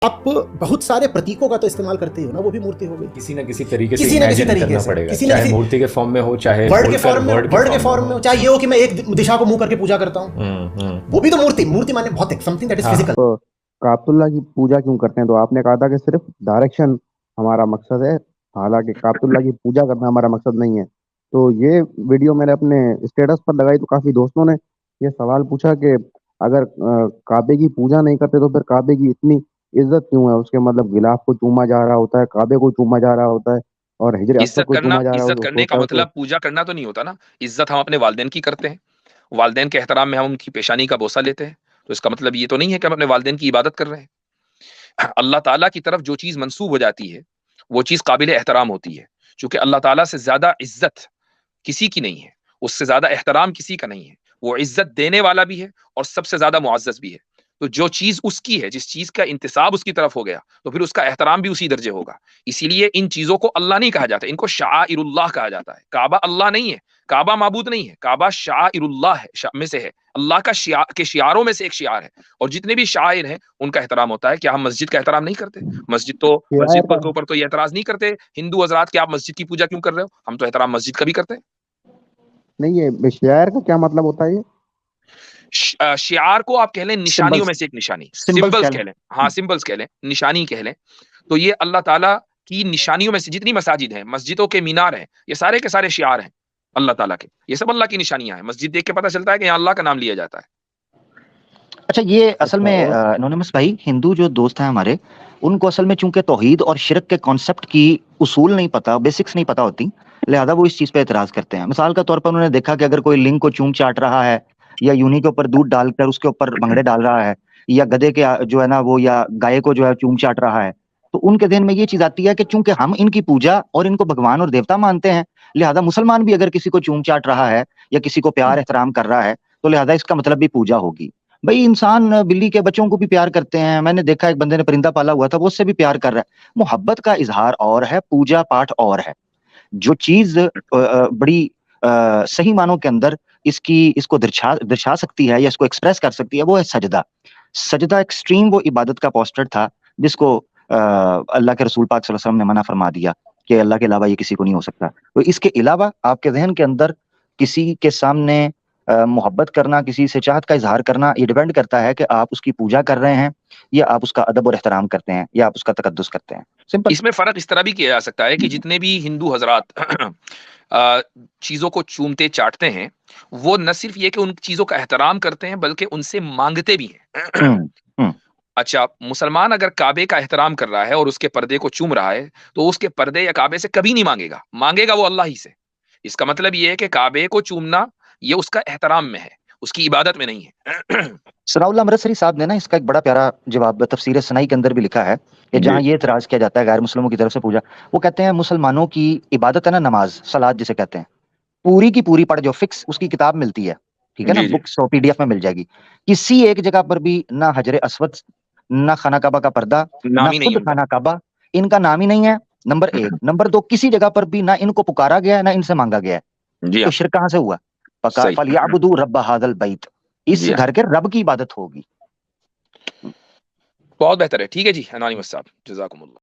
آپ بہت سارے پرتیکوں کا تو استعمال کرتے ہو نا، وہ بھی مورتی ہو گئی کسی نہ کسی طریقے سے کسی نہ کسی imagine طریقے کرنا سے، پڑے گا، کسی نہ چاہے کسی مورتی کے فارم میں ہو، چاہے ورڈ کے فارم میں، ورڈ کے فارم میں ہو، چاہے یہ ہو کہ میں ایک دشا کو منہ کر کے پوجا کرتا ہوں، وہ بھی تو مورتی مانے بہت something that is physical. کعبۃ اللہ کی پوجا کیوں کرتے ہیں؟ تو آپ نے کہا تھا کہ صرف ڈائریکشن ہمارا مقصد ہے، حالانکہ کعبۃ اللہ کی پوجا کرنا ہمارا مقصد نہیں ہے۔ تو یہ ویڈیو میں نے اپنے اسٹیٹس پر لگائی تو کافی دوستوں نے یہ سوال پوچھا کہ اگر کعبے کی پوجا نہیں کرتے تو پھر کعبے کی اتنی عزت کیوں ہے؟ اس کے مطلب غلاف کو چوما جا رہا ہوتا ہے، کعبے کو چوما جا رہا ہوتا ہے، اور حجر اسود کو چوما جا رہا عزت کرنے کا ہوتا ہے۔ تو مطلب پوجا کرنا تو نہیں ہوتا نا۔ عزت ہم اپنے والدین کی کرتے ہیں، والدین کے احترام میں ہم ان کی پیشانی کا بوسہ لیتے ہیں، تو اس کا مطلب یہ تو نہیں ہے کہ ہم اپنے والدین کی عبادت کر رہے ہیں۔ اللہ تعالیٰ کی طرف جو چیز منسوب ہو جاتی ہے وہ چیز قابل احترام ہوتی ہے، چونکہ اللہ تعالیٰ سے زیادہ عزت کسی کی نہیں ہے، اس سے زیادہ احترام کسی کا نہیں ہے، وہ عزت دینے والا بھی ہے اور سب سے زیادہ معزز بھی ہے۔ تو جو چیز اس کی ہے، جس چیز کا انتساب اس کی طرف ہو گیا تو پھر اس کا احترام بھی اسی درجے ہوگا۔ اسی لیے ان چیزوں کو اللہ نہیں کہا جاتا، ان کو شعائر اللہ کہا جاتا ہے۔ کعبہ اللہ نہیں ہے، کعبہ معبود نہیں ہے، کعبہ شعائر اللہ ہے، میں سے ہے، اللہ کا کے شعاروں میں سے ایک شعار ہے، اور جتنے بھی شعائر ہیں ان کا احترام ہوتا ہے۔ کیا ہم مسجد کا احترام نہیں کرتے؟ مسجد کے اوپر تو یہ اعتراض نہیں کرتے ہندو حضرات کہ آپ مسجد کی پوجا کیوں کر رہے ہو، ہم تو احترام مسجد کا بھی کرتے ہیں۔ نہیں، یہ شعائر کا کیا مطلب ہوتا ہے؟ یہ شعار کو آپ کہہ لیں نشانیوں میں سے ایک نشانی، سمبلز کہہ لیں، ہاں سمبلز کہہ لیں، نشانی کہہ لیں۔ تو یہ اللہ تعالیٰ کی نشانیوں میں سے جتنی مساجد ہیں، مسجدوں کے مینار ہیں، یہ سارے کے سارے شعار ہیں اللہ تعالیٰ کے، یہ سب اللہ کی نشانیاں ہیں۔ مسجد دیکھ کے پتہ چلتا ہے کہ یہاں اللہ کا نام لیا جاتا ہے۔ اچھا، یہ اصل میں انونیمس بھائی، ہندو جو دوست ہیں ہمارے، ان کو اصل میں چونکہ توحید اور شرک کے کانسیپٹ کی اصول نہیں پتا، بیسکس نہیں پتا ہوتی، لہذا وہ اس چیز پہ اعتراض کرتے ہیں۔ مثال کے طور پر انہوں نے دیکھا کہ اگر کوئی لنگ کو چوم چاٹ رہا ہے، یا یونی کے اوپر دودھ ڈال کر اس کے اوپر بھنگڑے ڈال رہا ہے، یا گدھے کے جو ہے نا وہ یا گائے کو جو ہے چوم چاٹ رہا ہے، تو ان کے ذہن میں یہ چیز آتی ہے کہ چونکہ ہم ان کی پوجا اور ان کو بھگوان اور دیوتا مانتے ہیں، لہذا مسلمان بھی اگر کسی کو چوم چاٹ رہا ہے یا کسی کو پیار احترام کر رہا ہے تو لہذا اس کا مطلب بھی پوجا ہوگی۔ بھائی انسان بلی کے بچوں کو بھی پیار کرتے ہیں، میں نے دیکھا ایک بندے نے پرندہ پالا ہوا تھا، وہ اس سے بھی پیار کر رہا ہے۔ محبت کا اظہار اور ہے، پوجا پاٹ اور ہے۔ جو چیز بڑی صحیح معنوں کے اندر اس کو درشا سکتی ہے یا اس کو ایکسپریس کر سکتی ہے، وہ ہے سجدہ۔ سجدہ ایکسٹریم وہ عبادت کا پوسٹر تھا جس کو اللہ کے رسول پاک صلی اللہ علیہ وسلم نے منع فرما دیا کہ اللہ کے علاوہ یہ کسی کو نہیں ہو سکتا۔ تو اس کے علاوہ آپ کے ذہن کے اندر کسی کے سامنے محبت کرنا، کسی سے چاہت کا اظہار کرنا، یہ ڈیپینڈ کرتا ہے کہ آپ اس کی پوجا کر رہے ہیں یا آپ اس کا ادب اور احترام کرتے ہیں یا آپ اس کا تقدس کرتے ہیں۔ سمپل۔ اس میں فرق اس طرح بھی کیا جا سکتا ہے کہ جتنے بھی ہندو حضرات چیزوں کو چومتے چاٹتے ہیں، وہ نہ صرف یہ کہ ان چیزوں کا احترام کرتے ہیں بلکہ ان سے مانگتے بھی ہیں۔ اچھا، مسلمان اگر کعبے کا احترام کر رہا ہے اور اس کے پردے کو چوم رہا ہے تو اس کے پردے یا کعبے سے کبھی نہیں مانگے گا، مانگے گا وہ اللہ ہی سے۔ اس کا مطلب یہ ہے کہ کعبے کو چومنا یہ اس کا احترام میں ہے، اس کی عبادت میں نہیں ہے۔ ثناء اللہ امرتسری صاحب نے نا اس کا ایک بڑا پیارا جواب تفسیر سنائی کے اندر بھی لکھا ہے کہ جہاں یہ اعتراض کیا جاتا ہے غیر مسلموں کی طرف سے پوجا، وہ کہتے ہیں مسلمانوں کی عبادت ہے نا، نماز صلاۃ جسے کہتے ہیں، پوری کی پوری پڑھ جو فکس اس کی کتاب ملتی ہے، ٹھیک ہے نا، بکس اور PDF میں مل جائے گی، کسی ایک جگہ پر بھی نہ حجر اسود، نہ خانہ کعبہ کا پردہ، نہ خود خانہ کعبہ، ان کا نام ہی نہیں ہے، نمبر 1۔ نمبر 2، کسی جگہ پر بھی نہ ان کو پکارا گیا ہے نہ ان سے مانگا گیا ہے۔ تو شرک کہاں سے ہوا؟ فَلْيَعْبُدُوا رَبَّ هَذَا الْبَيْتِ، اس گھر کے رب کی عبادت ہوگی۔ بہت بہتر ہے، ٹھیک ہے جی انانیمس صاحب، جزاکم اللہ۔